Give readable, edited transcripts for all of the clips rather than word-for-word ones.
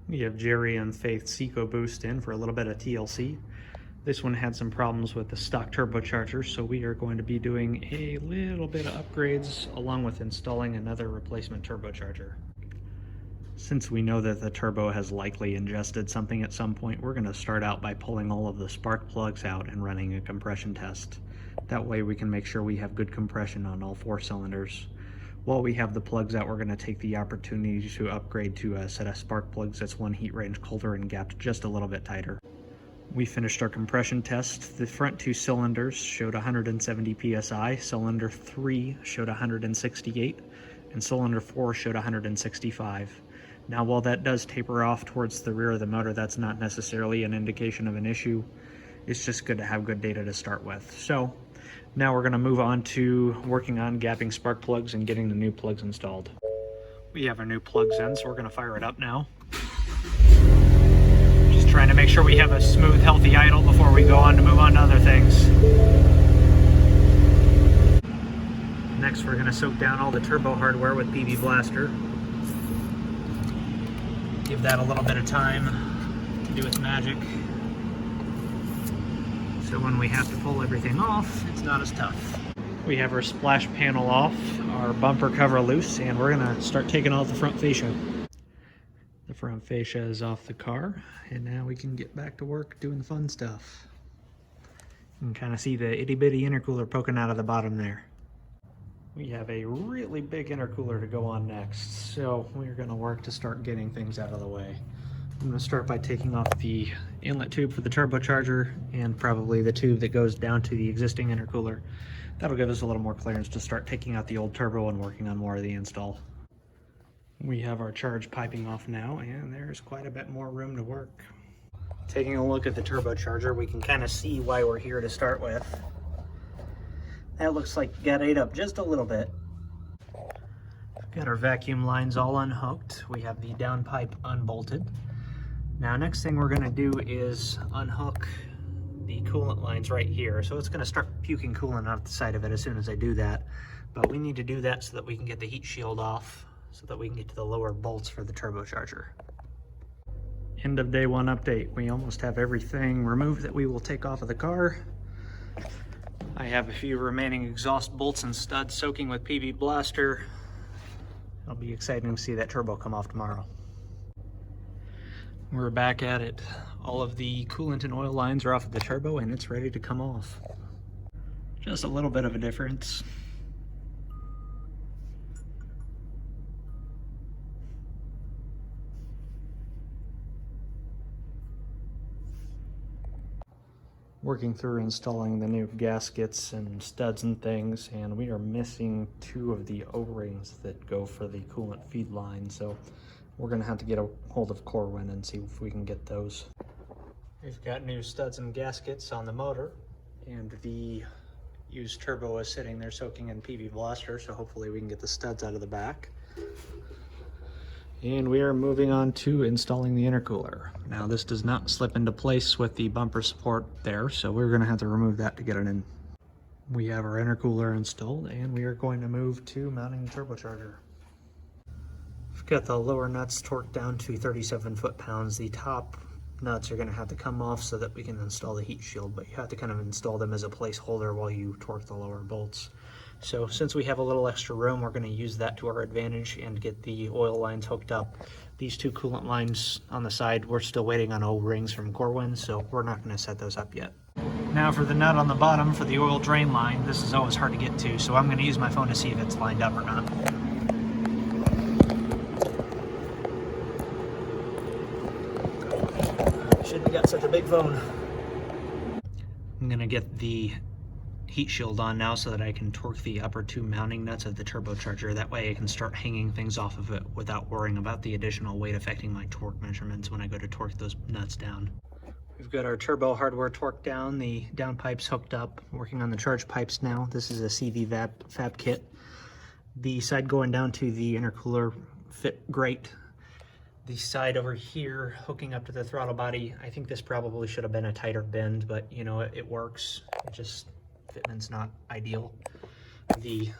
We have Jerry and Faith's Ecoboost in for a little bit of TLC. This one had some problems with the stock turbocharger, so we are going to be doing a little bit of upgrades along with installing another replacement turbocharger. Since we know that the turbo has likely ingested something at some point, we're going to start out by pulling all of the spark plugs out and running a compression test. That way we can make sure we have good compression on all 4 cylinders. While we have the plugs out, we're going to take the opportunity to upgrade to a set of spark plugs that's one heat range colder and gapped just a little bit tighter. We finished our compression test. The front 2 cylinders showed 170 psi, cylinder 3 showed 168, and cylinder 4 showed 165. Now, while that does taper off towards the rear of the motor, that's not necessarily an indication of an issue. It's just good to have good data to start with. So now we're going to move on to working on gapping spark plugs and getting the new plugs installed. We have our new plugs in, so we're going to fire it up now. Just trying to make sure we have a smooth, healthy idle before we go on to move on to other things. Next, we're going to soak down all the turbo hardware with PB Blaster. Give that a little bit of time to do its magic. So when we have to pull everything off, it's not as tough. We have our splash panel off, our bumper cover loose, and we're gonna start taking off the front fascia. The front fascia is off the car, and now we can get back to work doing the fun stuff. You can kind of see the itty bitty intercooler poking out of the bottom there. We have a really big intercooler to go on next, so we're gonna work to start getting things out of the way. I'm going to start by taking off the inlet tube for the turbocharger and probably the tube that goes down to the existing intercooler. That'll give us a little more clearance to start taking out the old turbo and working on more of the install. We have our charge piping off now, and there's quite a bit more room to work. Taking a look at the turbocharger, we can kind of see why we're here to start with. That looks like it got ate up just a little bit. We've got our vacuum lines all unhooked. We have the down pipe unbolted. Now, next thing we're gonna do is unhook the coolant lines right here. So it's gonna start puking coolant out the side of it as soon as I do that. But we need to do that so that we can get the heat shield off, so that we can get to the lower bolts for the turbocharger. End of day 1 update. We almost have everything removed that we will take off of the car. I have a few remaining exhaust bolts and studs soaking with PB Blaster. It'll be exciting to see that turbo come off tomorrow. We're back at it. All of the coolant and oil lines are off of the turbo and it's ready to come off. Just a little bit of a difference. Working through installing the new gaskets and studs and things, and we are missing 2 of the O-rings that go for the coolant feed line, so we're gonna have to get a hold of Corwin and see if we can get those. We've got new studs and gaskets on the motor, and the used turbo is sitting there soaking in PB Blaster, so hopefully we can get the studs out of the back. And we are moving on to installing the intercooler. Now, this does not slip into place with the bumper support there, so we're gonna have to remove that to get it in. We have our intercooler installed, and we are going to move to mounting the turbocharger. We've got the lower nuts torqued down to 37 foot-pounds. The top nuts are going to have to come off so that we can install the heat shield, but you have to kind of install them as a placeholder while you torque the lower bolts. So since we have a little extra room, we're going to use that to our advantage and get the oil lines hooked up. These 2 coolant lines on the side, we're still waiting on O-rings from Corwin, so we're not going to set those up yet. Now for the nut on the bottom for the oil drain line. This is always hard to get to, so I'm going to use my phone to see if it's lined up or not. Shouldn't have got such a big phone. I'm gonna get the heat shield on now so that I can torque the upper 2 mounting nuts of the turbocharger. That way I can start hanging things off of it without worrying about the additional weight affecting my torque measurements when I go to torque those nuts down. We've got our turbo hardware torqued down, the down pipes hooked up, working on the charge pipes now. This is a CV fab kit. The side going down to the intercooler fit great. The side over here hooking up to the throttle body, I think this probably should have been a tighter bend, but you know, it works. It just, fitment's not ideal. They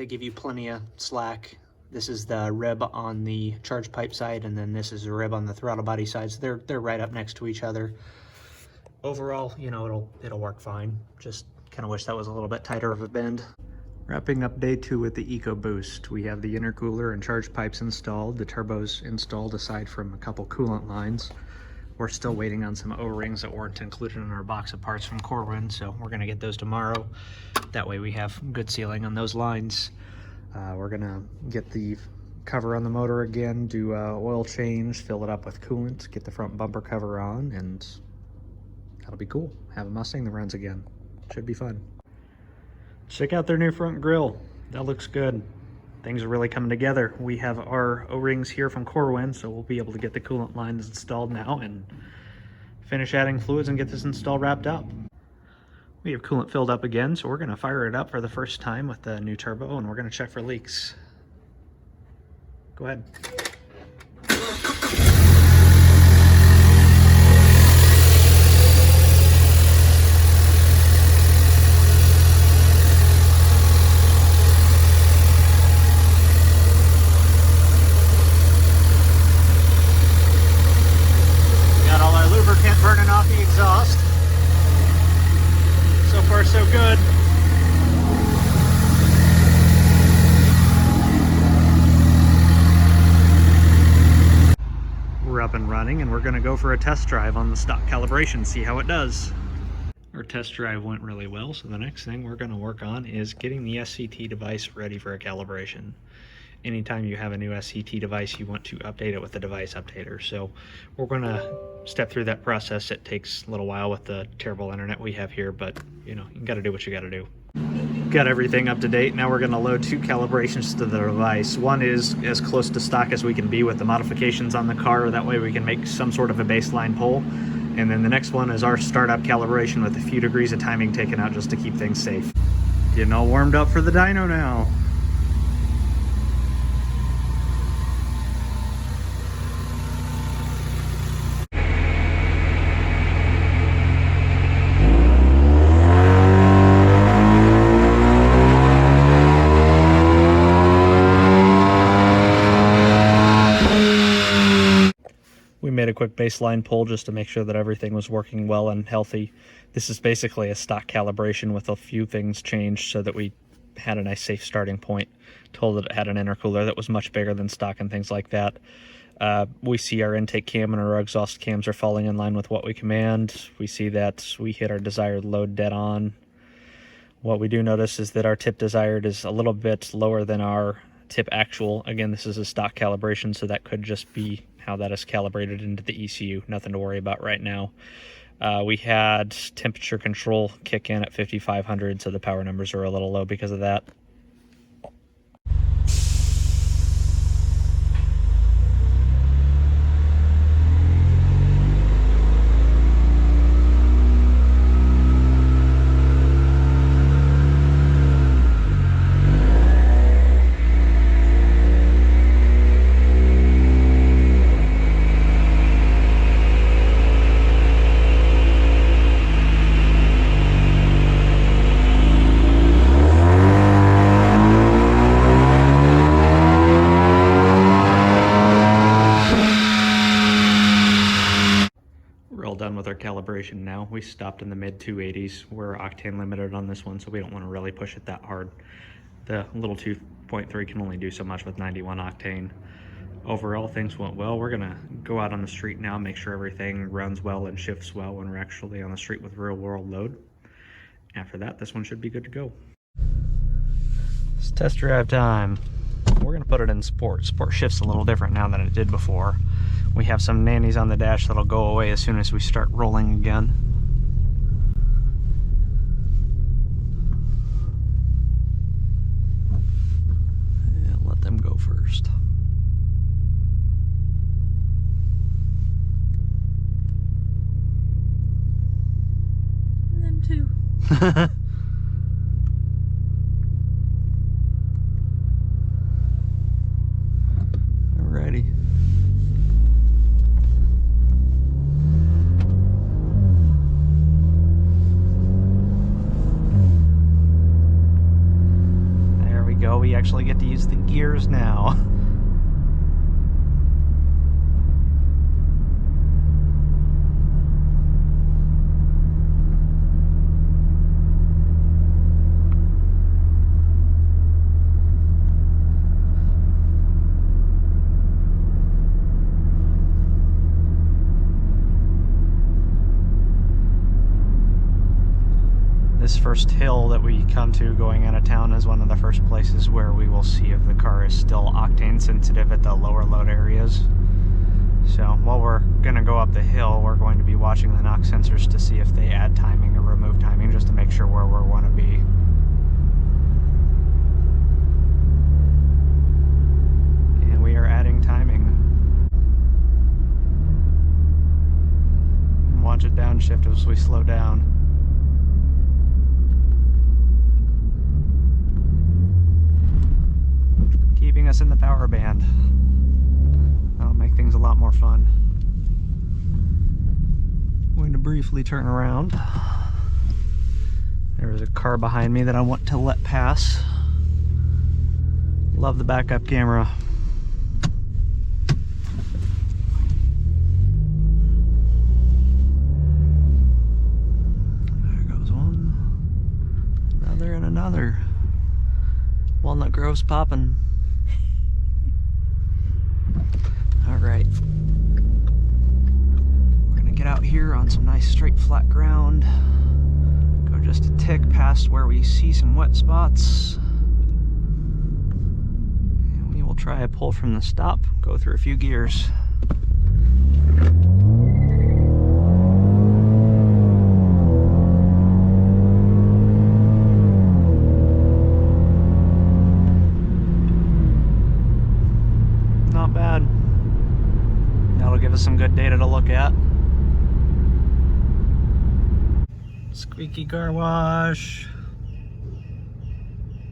give you plenty of slack This is the rib on the charge pipe side, and then this is a rib on the throttle body side. So they're right up next to each other. Overall, you know, it'll work fine. Just kind of wish that was a little bit tighter of a bend. Wrapping up day 2 with the Ecoboost. We have the intercooler and charge pipes installed, the turbos installed aside from a couple coolant lines. We're still waiting on some O-rings that weren't included in our box of parts from Corwin, so we're gonna get those tomorrow. That way we have good sealing on those lines. We're gonna get the cover on the motor again, do a oil change, fill it up with coolant, get the front bumper cover on, and that'll be cool. Have a Mustang that runs again. Should be fun. Check out their new front grille. That looks good. Things are really coming together. We have our O-rings here from Corwin, so we'll be able to get the coolant lines installed now and finish adding fluids and get this install wrapped up. We have coolant filled up again, so we're gonna fire it up for the first time with the new turbo, and we're gonna check for leaks. Go ahead. Burning off the exhaust. So far so good. We're up and running, and we're going to go for a test drive on the stock calibration, see how it does. Our test drive went really well, so the next thing we're going to work on is getting the SCT device ready for a calibration. Anytime you have a new SCT device, you want to update it with the device updater. So we're going to step through that process. It takes a little while with the terrible internet we have here, but you know, you got to do what you got to do. Got everything up to date. Now we're going to load 2 calibrations to the device. One is as close to stock as we can be with the modifications on the car. That way we can make some sort of a baseline pull. And then the next one is our startup calibration with a few degrees of timing taken out just to keep things safe. Getting all warmed up for the dyno now. We made a quick baseline pull just to make sure that everything was working well and healthy. This is basically a stock calibration with a few things changed so that we had a nice safe starting point. Told that it had an intercooler that was much bigger than stock and things like that. We see our intake cam and our exhaust cams are falling in line with what we command. We see that we hit our desired load dead on. What we do notice is that our tip desired is a little bit lower than our tip actual. Again, this is a stock calibration, so that could just be how that is calibrated into the ECU. Nothing to worry about right now. We had temperature control kick in at 5500, so the power numbers are a little low because of that. Done with our calibration now. We stopped in the mid 280s. We're octane limited on this one, so we don't want to really push it that hard. The little 2.3 can only do so much with 91 octane. Overall, things went well. We're gonna go out on the street now, make sure everything runs well and shifts well when we're actually on the street with real world load. After that, this one should be good to go. It's test drive time. We're gonna put it in sport. Sport shifts a little different now than it did before. We have some nannies on the dash that'll go away as soon as we start rolling again. Yeah, let them go first. Them too. Alrighty. actually get to use the gears now. This first hill that we come to going out of town is one of the first places where we will see if the car is still octane sensitive at the lower load areas. So while we're going to go up the hill, we're going to be watching the knock sensors to see if they add timing or remove timing, just to make sure where we want to be. And we are adding timing. Watch it downshift as we slow down. Keeping us in the power band. That'll make things a lot more fun. I'm going to briefly turn around. There's a car behind me that I want to let pass. Love the backup camera. There goes one. Another and another. Walnut Grove's popping. Alright, we're gonna get out here on some nice straight flat ground, go just a tick past where we see some wet spots, and we will try a pull from the stop, go through a few gears. Not bad. That'll give us some good data to look at. Squeaky car wash.